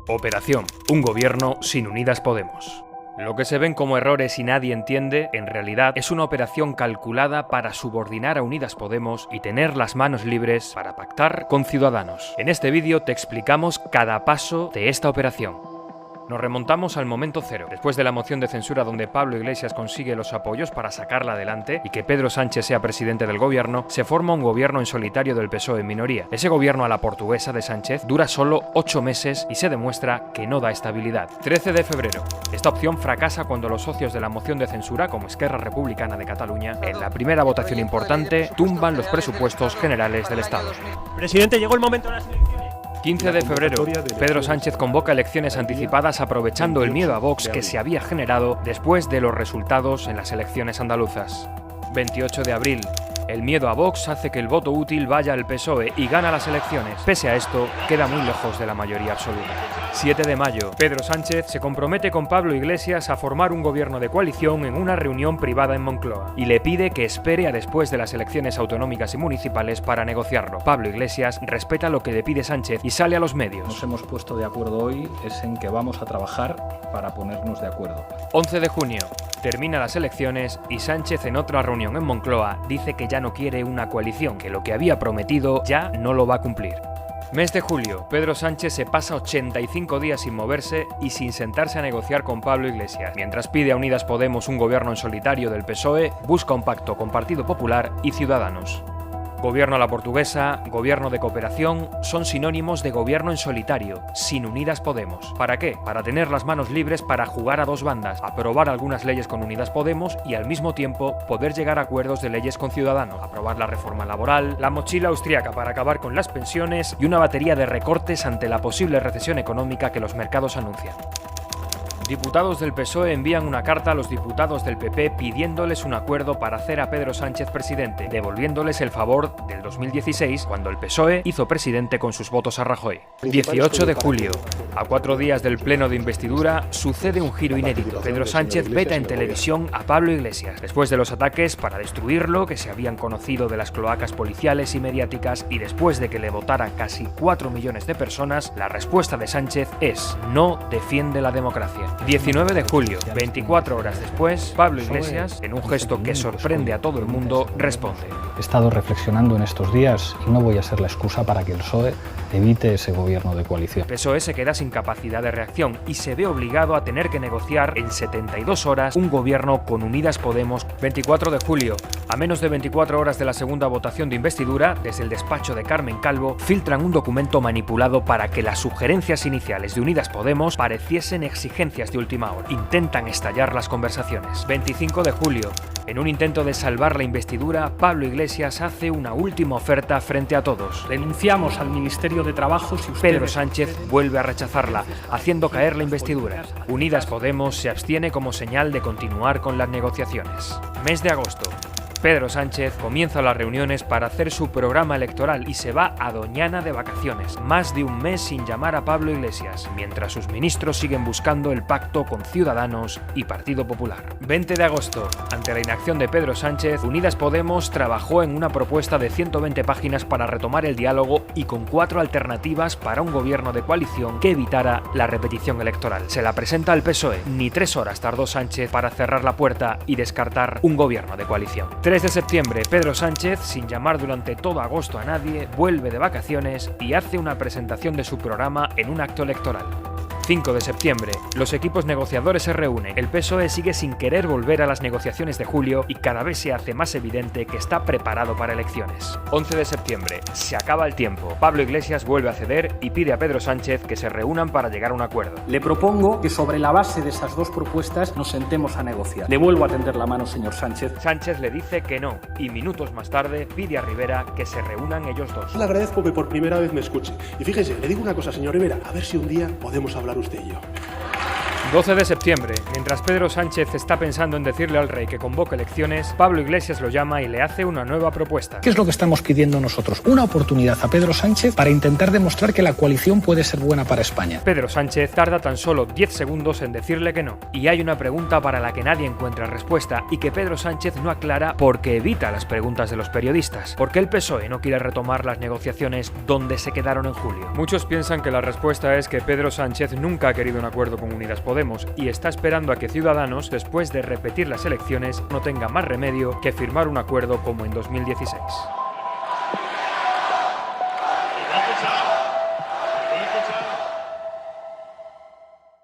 Operación: un gobierno sin Unidas Podemos. Lo que se ven como errores y nadie entiende, en realidad es una operación calculada para subordinar a Unidas Podemos y tener las manos libres para pactar con Ciudadanos. En este vídeo te explicamos cada paso de esta operación. Nos remontamos al momento cero, después de la moción de censura donde Pablo Iglesias consigue los apoyos para sacarla adelante y que Pedro Sánchez sea presidente del gobierno, se forma un gobierno en solitario del PSOE en minoría. Ese gobierno a la portuguesa de Sánchez dura solo 8 meses y se demuestra que no da estabilidad. 13 de febrero. Esta opción fracasa cuando los socios de la moción de censura, como Esquerra Republicana de Cataluña, en la primera votación importante, tumban los presupuestos generales del Estado. Presidente, llegó el momento de las elecciones. 15 de febrero, Pedro Sánchez convoca elecciones anticipadas aprovechando el miedo a Vox que se había generado después de los resultados en las elecciones andaluzas. 28 de abril, el miedo a Vox hace que el voto útil vaya al PSOE y gana las elecciones. Pese a esto, queda muy lejos de la mayoría absoluta. 7 de mayo, Pedro Sánchez se compromete con Pablo Iglesias a formar un gobierno de coalición en una reunión privada en Moncloa y le pide que espere a después de las elecciones autonómicas y municipales para negociarlo. Pablo Iglesias respeta lo que le pide Sánchez y sale a los medios. Nos hemos puesto de acuerdo hoy es en que vamos a trabajar para ponernos de acuerdo. 11 de junio. Termina las elecciones y Sánchez en otra reunión en Moncloa dice que ya no quiere una coalición, que lo que había prometido ya no lo va a cumplir. Mes de julio, Pedro Sánchez se pasa 85 días sin moverse y sin sentarse a negociar con Pablo Iglesias. Mientras pide a Unidas Podemos un gobierno en solitario del PSOE, busca un pacto con Partido Popular y Ciudadanos. Gobierno a la portuguesa, gobierno de cooperación, son sinónimos de gobierno en solitario, sin Unidas Podemos. ¿Para qué? Para tener las manos libres para jugar a dos bandas, aprobar algunas leyes con Unidas Podemos y al mismo tiempo poder llegar a acuerdos de leyes con Ciudadanos, aprobar la reforma laboral, la mochila austríaca para acabar con las pensiones y una batería de recortes ante la posible recesión económica que los mercados anuncian. Diputados del PSOE envían una carta a los diputados del PP pidiéndoles un acuerdo para hacer a Pedro Sánchez presidente, devolviéndoles el favor del 2016 cuando el PSOE hizo presidente con sus votos a Rajoy. 18 de julio. A 4 días del pleno de investidura sucede un giro inédito. Pedro Sánchez veta en televisión a Pablo Iglesias. Después de los ataques para destruirlo que se habían conocido de las cloacas policiales y mediáticas y después de que le votaran casi 4 millones de personas, la respuesta de Sánchez es: no defiende la democracia. 19 de julio, 24 horas después, Pablo Iglesias, en un gesto que sorprende a todo el mundo, responde: He estado reflexionando en estos días y no voy a ser la excusa para que el PSOE evite ese gobierno de coalición. El PSOE se queda sin capacidad de reacción y se ve obligado a tener que negociar en 72 horas un gobierno con Unidas Podemos. 24 de julio, a menos de 24 horas de la segunda votación de investidura, desde el despacho de Carmen Calvo, filtran un documento manipulado para que las sugerencias iniciales de Unidas Podemos pareciesen exigencias de última hora. Intentan estallar las conversaciones. 25 de julio, en un intento de salvar la investidura, Pablo Iglesias hace una última oferta frente a todos. Denunciamos al Ministerio de Trabajo si ustedes... Pedro Sánchez vuelve a rechazarla, haciendo caer la investidura. Unidas Podemos se abstiene como señal de continuar con las negociaciones. Mes de agosto. Pedro Sánchez comienza las reuniones para hacer su programa electoral y se va a Doñana de vacaciones, más de un mes sin llamar a Pablo Iglesias, mientras sus ministros siguen buscando el pacto con Ciudadanos y Partido Popular. 20 de agosto. Ante la inacción de Pedro Sánchez, Unidas Podemos trabajó en una propuesta de 120 páginas para retomar el diálogo y con 4 alternativas para un gobierno de coalición que evitara la repetición electoral. Se la presenta al PSOE. Ni 3 horas tardó Sánchez para cerrar la puerta y descartar un gobierno de coalición. 3 de septiembre, Pedro Sánchez, sin llamar durante todo agosto a nadie, vuelve de vacaciones y hace una presentación de su programa en un acto electoral. 5 de septiembre, los equipos negociadores se reúnen. El PSOE sigue sin querer volver a las negociaciones de julio y cada vez se hace más evidente que está preparado para elecciones. 11 de septiembre, se acaba el tiempo. Pablo Iglesias vuelve a ceder y pide a Pedro Sánchez que se reúnan para llegar a un acuerdo. Le propongo que sobre la base de esas dos propuestas nos sentemos a negociar. Le vuelvo a tender la mano, señor Sánchez. Sánchez le dice que no y minutos más tarde pide a Rivera que se reúnan ellos dos. Le agradezco que por primera vez me escuche. Y fíjese, le digo una cosa, señor Rivera, a ver si un día podemos hablar usted y yo. 12 de septiembre, mientras Pedro Sánchez está pensando en decirle al rey que convoque elecciones, Pablo Iglesias lo llama y le hace una nueva propuesta. ¿Qué es lo que estamos pidiendo nosotros? Una oportunidad a Pedro Sánchez para intentar demostrar que la coalición puede ser buena para España. Pedro Sánchez tarda tan solo 10 segundos en decirle que no. Y hay una pregunta para la que nadie encuentra respuesta y que Pedro Sánchez no aclara porque evita las preguntas de los periodistas. ¿Por qué el PSOE no quiere retomar las negociaciones donde se quedaron en julio? Muchos piensan que la respuesta es que Pedro Sánchez nunca ha querido un acuerdo con Unidas Podemos y está esperando a que Ciudadanos, después de repetir las elecciones, no tenga más remedio que firmar un acuerdo como en 2016.